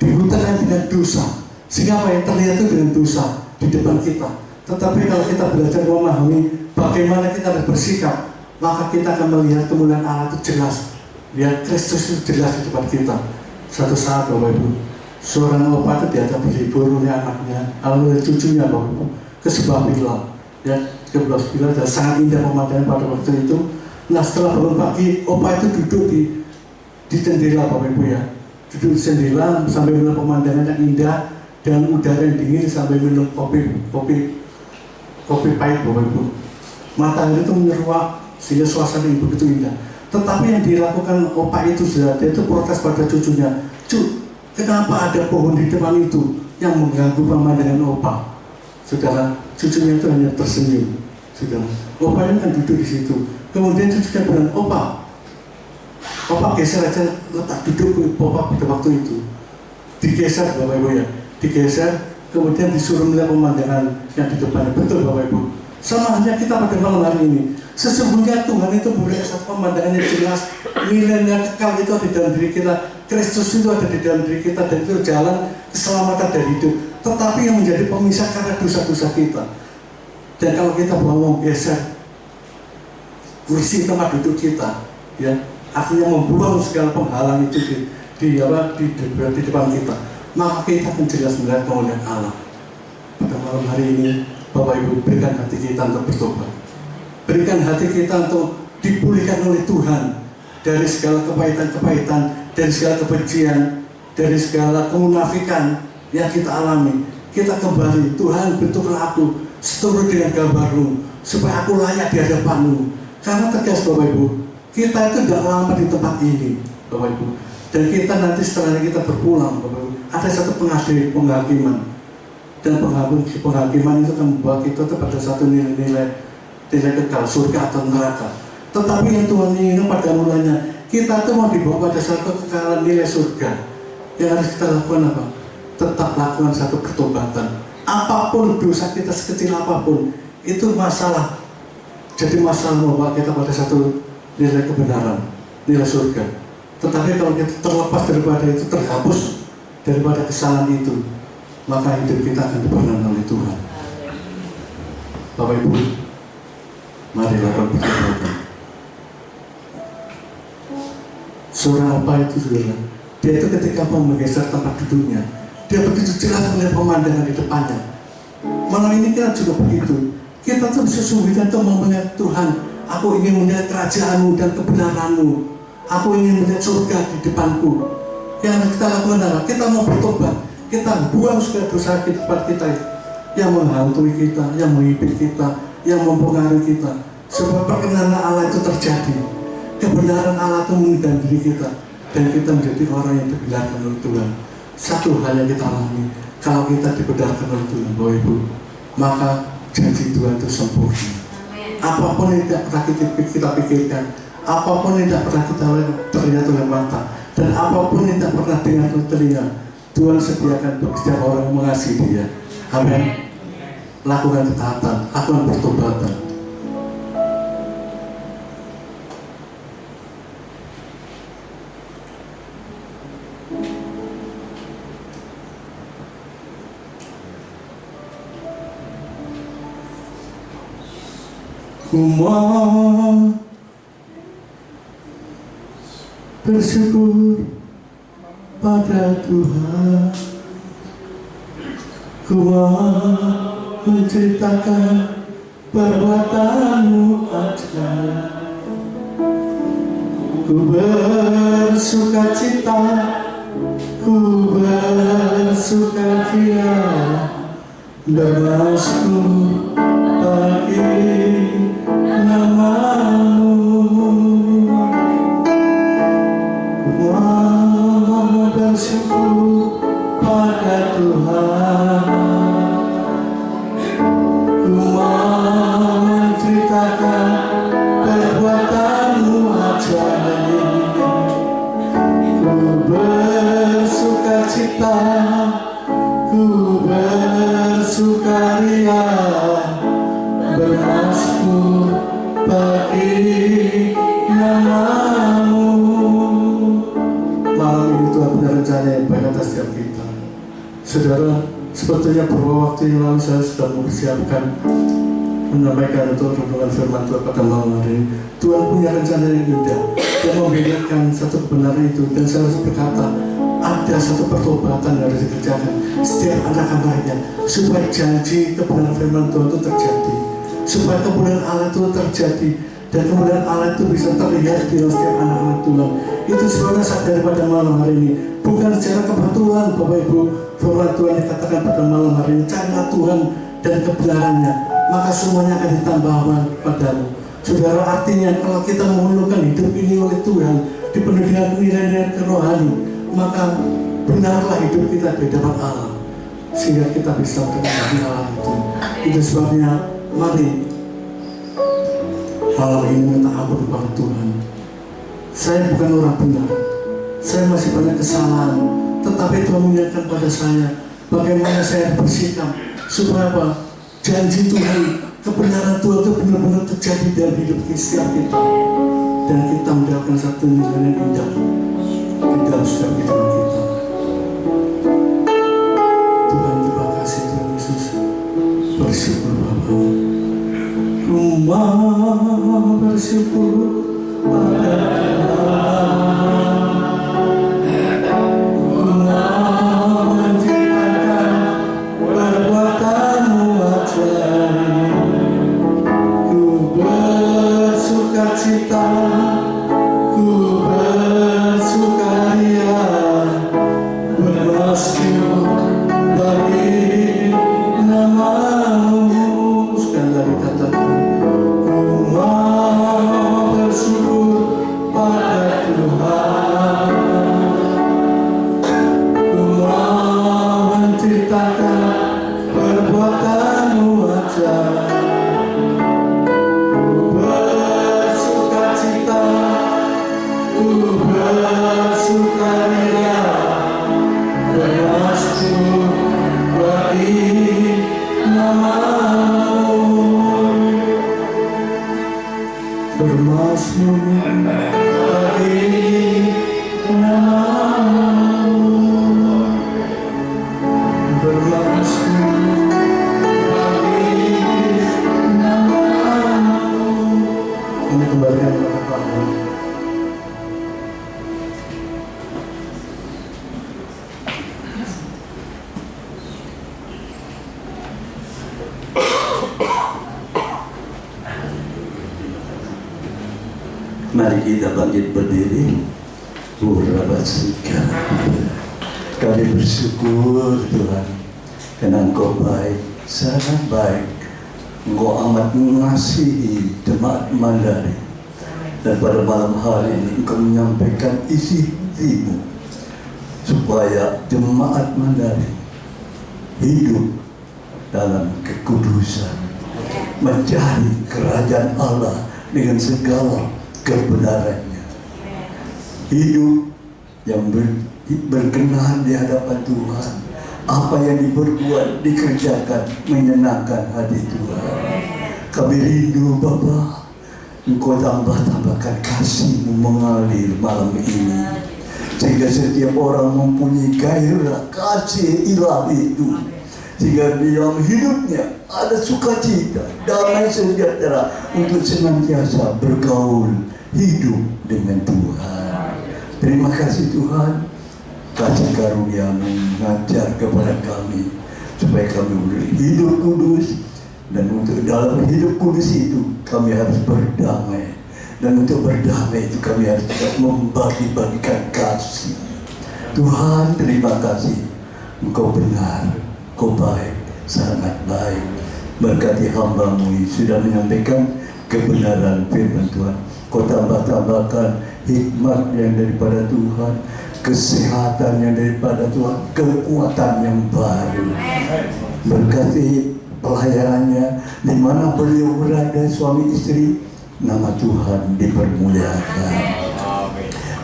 dibutakan dengan dosa, sehingga apa yang terlihat itu dengan dosa di depan kita. Tetapi kalau kita belajar memahami bagaimana kita harus bersikap, maka kita akan melihat kemuliaan Allah itu jelas. Lihat Kristus itu jelas di depan kita. Suatu saat Bapak Ibu, seorang bapak itu diajak berlibur oleh anaknya, oleh cucunya Bapak Ibu, ke sebuah villa. Ya, ke sebuah villa dan sangat indah pemandangan pada waktu itu. Nah setelah bangun pagi, opa itu duduk di jendela Bapak Ibu ya, duduk di jendela sambil melihat pemandangan yang indah dan udara yang dingin sambil minum kopi pahit Bapak Ibu. Matahari itu menyeruak sehingga suasana yang begitu indah. Tetapi yang dilakukan opa itu sudah, dia itu protes pada cucunya, kenapa ada pohon di depan itu yang mengganggu pemandangan opa? Saudara, cucunya itu hanya tersenyum. Saudara, opa ini kan duduk di situ. Kemudian cucunya bilang, opa geser aja letak duduk opa pada waktu itu. Digeser Bapak Ibu ya, digeser. Kemudian disuruh melihat pemandangan yang di depannya. Betul Bapak Ibu. Sama halnya kita pada malam hari ini. Sesungguhnya Tuhan itu memberikan satu pemandangan yang jelas, nilai-nilai kekal itu ada di dalam diri kita, Kristus itu ada di dalam diri kita, dan itu jalan keselamatan dan hidup. Tetapi yang menjadi pemisah karena dosa-dosa kita. Dan kalau kita mau geser kursi tempat duduk kita, ya, artinya membuang segala penghalang itu di depan kita, maka kita akan jelas melihat kemuliaan Allah. Pada malam hari ini, Bapak Ibu, berikan hati kita untuk bertobat. Berikan hati kita untuk dipulihkan oleh Tuhan dari segala kepahitan-kepahitan, dari segala kebencian, dari segala kemunafikan yang kita alami. Kita kembali, Tuhan bentuklah aku seturut dengan gambar-Mu, supaya aku layak di hadapan-Mu. Karena tegas Bapak Ibu, kita itu tidak lama di tempat ini Bapak Ibu. Dan kita nanti setelah kita berpulang Bapak Ibu, ada satu penghakiman. Dan penghakiman itu akan membawa kita pada satu nilai kekal, surga atau neraka. Tetapi yang Tuhan inginkan pada mulanya, kita itu mau dibawa pada satu kekalahan nilai surga. Yang harus kita lakukan apa? Tetap lakukan satu pertobatan. Apapun dosa kita sekecil apapun, itu masalah. Jadi masalah membawa kita pada satu nilai kebenaran, nilai surga. Tetapi kalau kita terlepas daripada itu, terhapus daripada kesalahan itu, maka hidup kita akan diberkati oleh Tuhan. Bapak Ibu, mari lakukan pertobatan. Seorang apa itu saudara? Dia itu ketika mau menggeser tempat duduknya, dia begitu jelas melihat pemandangan di depannya. Malam ini kita juga begitu. Kita tuh sesungguhnya tuh mau melihat Tuhan, Aku ingin melihat kerajaan-Mu dan kebenaran-Mu. Aku ingin melihat surga di depanku. Yang kita lakukan adalah kita mau bertobat. Kita buang segala dosa di depan kita yang menghantui kita, yang menghibur kita, yang mempengaruhi kita. Sebab perkenanan Allah itu terjadi. Kebenaran Allah itu mengundang diri kita. Dan kita menjadi orang yang dibenarkan oleh Tuhan. Satu hal yang kita alami, kalau kita dibenarkan oleh Tuhan, Bapak Ibu, maka janji Tuhan itu sempurna. Apapun yang tidak pernah kita pikirkan, apapun yang tidak pernah kita terlihat oleh mata, dan apapun yang tidak pernah dengar oleh telinga, Tuhan sediakan bagi setiap orang yang mengasihi Dia. Amin. Lakukan ketaatan, lakukan pertobatan. Ku mau bersyukur pada Tuhan. Ku mau menceritakan perbuatan-Mu ajaib. Ku bersuka cita, ku bersuka cita, bersyukur bagi nama-Mu. Ku mau bersyukur pada Tuhan. Ku mau menceritakan perbuatan-Mu ajaib. Ku bersuka cita, ku bersukaria, bermasmur bagi nama-Mu. Malam ini Tuhan punya rencana yang baik atas setiap kita. Saudara, sepertinya beberapa waktu yang lalu saya sudah mempersiapkan menyampaikan untuk renungan firman Tuhan pada malam hari ini. Tuhan punya rencana yang indah dan membedakan satu kebenaran itu, dan saya harus berkata ada satu pertobatan yang harus dikerjakan setiap anak-anaknya supaya janji kebenaran firman Tuhan itu terjadi, supaya kemuliaan Allah itu terjadi, dan kemuliaan Allah itu bisa terlihat di setiap anak-anak Tuhan. Itu sebenarnya sadar pada malam hari ini, bukan secara kebetulan Bapak Ibu. Firman Tuhan dikatakan pada malam hari ini, carilah Tuhan dan kebenarannya, maka semuanya akan ditambahkan padamu. Saudara, artinya kalau kita memerlukan hidup ini oleh Tuhan, dipenuhi dengan nilai-nilai kerohani, maka benarlah hidup kita di hadapan Allah, sehingga kita bisa mendekati Allah itu. Itu sebabnya mari malam ini minta ampun kepada Tuhan. Saya bukan orang benar, saya masih banyak kesalahan, tetapi Tuhan mengingatkan pada saya bagaimana saya bersikap supaya apa? Janji Tuhan, kebenaran Tuhan itu benar-benar terjadi dalam hidup setiap kita, dan kita mendapatkan satu nilai yang indah di dalam setiap kehidupan kita. Tuhan, terima kasih Tuhan Yesus. Bersyukur Bapa. Ku mau bersyukur pada Tuhan. Ku mau menceritakan perbuatan-Mu ajaib. Ku bersuka cita, ku bersukaria, bermasmur bagi nama-Mu. Sekali lagi katakan, ku mau Mari kita bangkit berdiri. Kami bersyukur Tuhan, karena Engkau baik, sangat baik. Engkau amat mengasihi jemaat Mandari. Dan pada malam hari ini Engkau menyampaikan isi hatimu supaya jemaat Mandari hidup dalam kekudusan, mencari kerajaan Allah dengan segala kebenarannya, hidup yang berkenan di hadapan Tuhan. Apa yang diperbuat, dikerjakan, menyenangkan hati Tuhan. Kami rindu Bapa, Engkau tambahkan kasih-Mu mengalir malam ini, sehingga setiap orang mempunyai gairah kasih ilahi itu, sehingga dalam hidupnya ada sukacita, damai sejahtera untuk senantiasa bergaul hidup dengan Tuhan. Terima kasih Tuhan, kasih karunia-Mu mengajar kepada kami supaya kami boleh hidup kudus, dan untuk dalam hidup kudus itu kami harus berdamai, dan untuk berdamai itu kami harus membagi-bagikan kasih. Tuhan, terima kasih, Engkau benar, Engkau baik, sangat baik. Berkati hamba-Mu yang sudah menyampaikan kebenaran firman Tuhan. Kau tambahkan hikmat yang daripada Tuhan, kesehatan yang daripada Tuhan, kekuatan yang baru. Berkati pelayanannya, di mana beliau berada, suami istri, nama Tuhan dipermuliakan.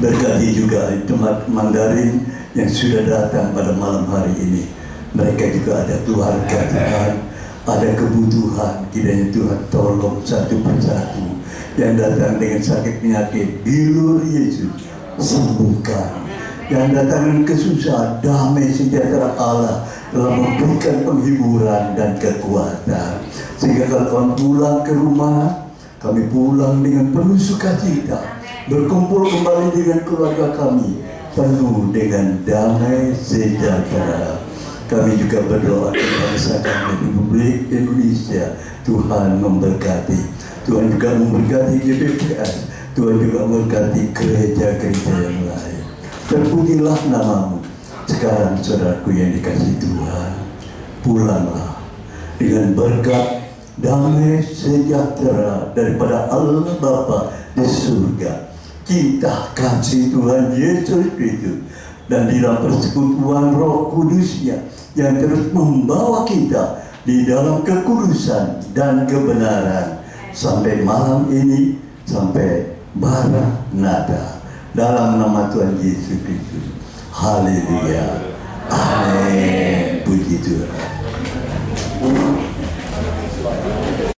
Berkati juga jemaat Mandarin yang sudah datang pada malam hari ini. Mereka juga ada keluarga Tuhan, ada kebutuhan, kiranya Tuhan tolong satu persatu. Yang datang dengan sakit penyakit, bilur Yesus sembuhkan. Yang datang dengan kesusahan, damai sejahtera Allah telah memberikan penghiburan dan kekuatan. Sehingga kalau kami pulang ke rumah, kami pulang dengan penuh sukacita, berkumpul kembali dengan keluarga kami, penuh dengan damai sejahtera. Kami juga berdoa kepada bangsa kami, Republik Indonesia. Tuhan memberkati. Tuhan juga memberkati GPPS. Tuhan juga memberkati gereja-gereja yang lain. Terpujilah nama-Mu. Sekarang saudaraku yang dikasihi Tuhan, pulanglah dengan berkat damai sejahtera daripada Allah Bapa di surga, cinta kasih Tuhan Yesus Kristus, dan di dalam persekutuan Roh Kudus-Nya yang terus membawa kita di dalam kekudusan dan kebenaran sampai malam ini, sampai Maranatha, dalam nama Tuhan Yesus Kristus. Haleluya. Amin. Puji Tuhan.